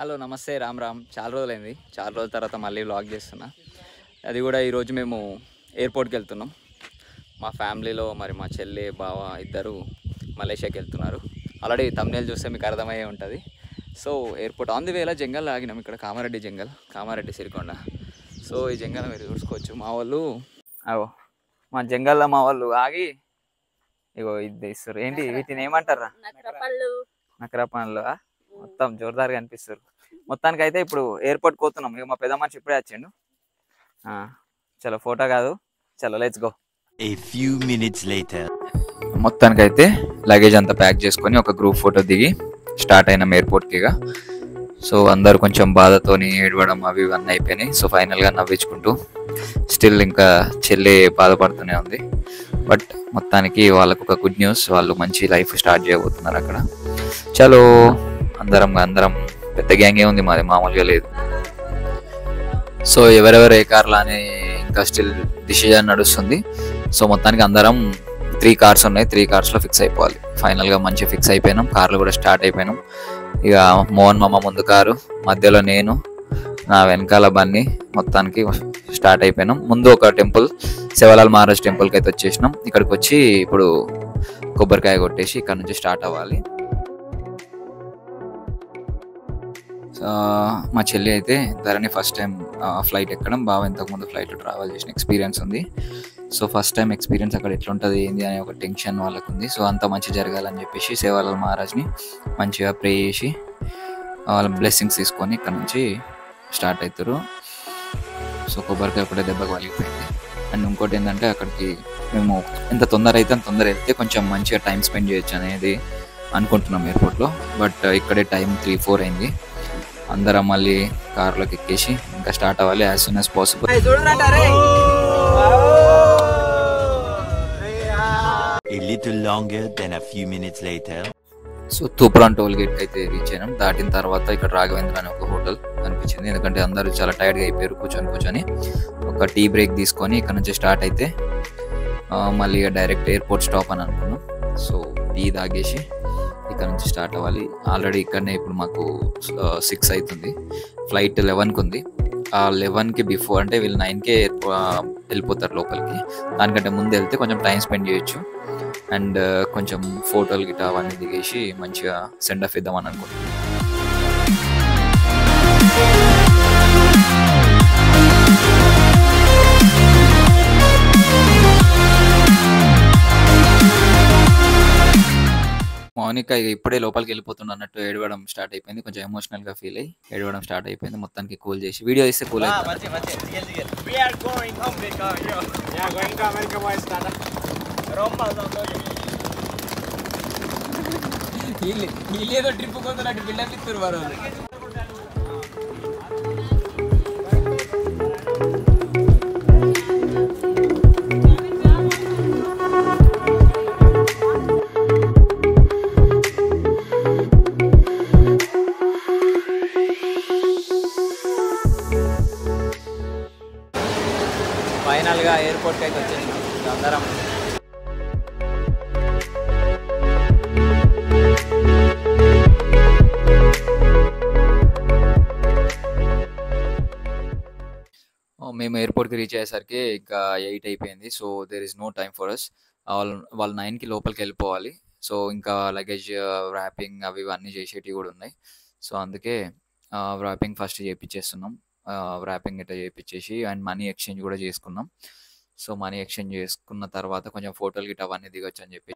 Hello నమస్తే రామ్ రామ్. చాలా రోజులైంది, చాలా రోజుల తర్వాత మళ్ళీ వ్లాగ్ చేస్తున్నా. అది కూడా ఈరోజు మేము ఎయిర్పోర్ట్కి వెళ్తున్నాం. మా ఫ్యామిలీలో మరి మా చెల్లి బావ ఇద్దరు మలేషియాకి వెళ్తున్నారు. ఆల్రెడీ తమ్నేల్ చూస్తే మీకు అర్థమయ్యే ఉంటుంది. సో ఎయిర్పోర్ట్ ఆన్ ది వేలా జంగల్ ఆగినాం. ఇక్కడ కామారెడ్డి జంగల్, కామారెడ్డి సిరికొండ. సో ఈ జంగల్ మీరు చూసుకోవచ్చు. మా వాళ్ళు మా జంగల్లో మా వాళ్ళు ఆగి ఇగో ఇది ఇస్తారు. ఏంటి వీటిని ఏమంటారా? నకరా పనులు. మొత్తం జోరుదారుగా అనిపిస్తారు. మొత్తానికి అయితే ఇప్పుడు ఎయిర్పోర్ట్ పోతున్నాం. ఇక మా పెద్ద మనిషి ఇప్పుడే వచ్చిండు. చలో ఫోటో కాదు, చలో let's go. A few minutes later. మొత్తానికి అయితే లగేజ్ అంతా ప్యాక్ చేసుకొని ఒక గ్రూప్ ఫోటో దిగి స్టార్ట్ అయినాం ఎయిర్పోర్ట్కి. ఇక సో అందరు కొంచెం బాధతోని ఏడవడం అవి ఇవన్నీ అయిపోయినాయి. సో ఫైనల్గా నవ్వించుకుంటూ స్టిల్ ఇంకా చెల్లి బాధపడుతూనే ఉంది. బట్ మొత్తానికి వాళ్ళకు ఒక గుడ్ న్యూస్, వాళ్ళు మంచి లైఫ్ స్టార్ట్ చేయబోతున్నారు అక్కడ. చలో అందరం పెద్ద గ్యాంగే ఉంది, మాది మామూలుగా లేదు. సో ఎవరెవరు ఏ కార్లా అని ఇంకా స్టిల్ డిసిజన్ నడుస్తుంది. సో మొత్తానికి అందరం 3 కార్స్ ఉన్నాయి, 3 కార్స్లో ఫిక్స్ అయిపోవాలి. ఫైనల్గా మంచిగా ఫిక్స్ అయిపోయినాం. కార్లు కూడా స్టార్ట్ అయిపోయినాం. ఇక మోహన్ మామ ముందు కారు, మధ్యలో నేను, నా వెనకాల బన్నీ. మొత్తానికి స్టార్ట్ అయిపోయినాం. ముందు ఒక టెంపుల్, శివలాల్ మహారాజ్ టెంపుల్కి అయితే వచ్చేసినాం. ఇక్కడికి వచ్చి ఇప్పుడు కొబ్బరికాయ కొట్టేసి ఇక్కడ నుంచి స్టార్ట్ అవ్వాలి. మా చెల్లి అయితే ధరణి ఫస్ట్ టైం ఫ్లైట్ ఎక్కడం. బాగా ఇంతకుముందు ఫ్లైట్లో ట్రావెల్ చేసిన ఎక్స్పీరియన్స్ ఉంది. సో ఫస్ట్ టైం ఎక్స్పీరియన్స్ అక్కడ ఎట్లుంటుంది ఏంది అనే ఒక టెన్షన్ వాళ్ళకు ఉంది. సో అంత మంచి జరగాలని చెప్పేసి సేవాలాల్ మహారాజ్ని మంచిగా ప్రే చేసి వాళ్ళ బ్లెస్సింగ్స్ తీసుకొని ఇక్కడ నుంచి స్టార్ట్ అవుతారు. సో కొబ్బరికాయ ఒకటే దెబ్బకి వలిగిపోయింది. అండ్ ఇంకోటి ఏంటంటే అక్కడికి మేము ఎంత తొందర అయితే అంత తొందర వెళ్తే కొంచెం మంచిగా టైం స్పెండ్ చేయొచ్చు అనేది అనుకుంటున్నాం ఎయిర్పోర్ట్లో. బట్ ఇక్కడే టైం 3-4 అయింది. అందరం మళ్ళీ కార్లోకి ఎక్కేసి ఇంకా స్టార్ట్ అవ్వాలి as soon as possible. A little longer than a few minutes later. So Toopran toll గేట్కి అయితే రీచ్ అయినాం. దాటిన తర్వాత ఇక్కడ రాఘవేంద్ర అనే ఒక హోటల్ కనిపించింది. ఎందుకంటే అందరూ చాలా టైర్డ్గా అయిపోయారు కూర్చొని. ఒక టీ బ్రేక్ తీసుకొని ఇక్కడ నుంచి స్టార్ట్ అయితే మళ్ళీ డైరెక్ట్ ఎయిర్పోర్ట్ స్టాప్ అని అనుకున్నాం. సో టీ తాగేసి ఇక్కడ నుంచి స్టార్ట్ అవ్వాలి. ఆల్రెడీ ఇక్కడనే ఇప్పుడు మాకు 6 అవుతుంది. ఫ్లైట్ 11కి ఉంది. ఆ 11కి బిఫోర్ అంటే వీళ్ళు 9కే వెళ్ళిపోతారు లోపలికి. దానికంటే ముందు వెళ్తే కొంచెం టైం స్పెండ్ చేయొచ్చు. అండ్ కొంచెం ఫోటోలు గిట్ట అవన్నీ దిగేసి మంచిగా సెండ్ ఆఫ్ ఇద్దామని అనుకుంటున్నాను. మౌనిక ఇప్పుడే లోపలికి వెళ్ళిపోతున్నా అన్నట్టు ఏడవడం స్టార్ట్ అయిపోయింది. కొంచెం ఎమోషనల్గా ఫీల్ అయ్యి ఏడవడం స్టార్ట్ అయిపోయింది. మొత్తానికి కూల్ చేసి వీడియో ఇస్తే కూల్ అవుతుంది. ఏదో ట్రిప్ పోతున్నట్టు బిల్డర్లు ఇస్తారు వారు. ఫైనల్గా ఎయిర్పోర్ట్కి అయితే వచ్చేసినాం అందరం. మేము ఎయిర్పోర్ట్కి రీచ్ అయ్యేసరికి ఇంకా 8 అయిపోయింది. So there is no time for us. వాళ్ళు 9కి లోపలికి వెళ్ళిపోవాలి. సో ఇంకా లగేజ్ ర్యాపింగ్ అవి ఇవన్నీ చేసేటివి కూడా ఉన్నాయి. సో అందుకే ర్యాపింగ్ ఫస్ట్ చేయించేస్తున్నాం. ర్యాపింగ్ ఇట్లా చేయించేసి అండ్ మనీ ఎక్స్చేంజ్ కూడా చేసుకున్నాం. సో మనీ ఎక్స్చేంజ్ చేసుకున్న తర్వాత కొంచెం ఫోటోలు గిట్ట అవన్నీ దిగొచ్చు అని చెప్పి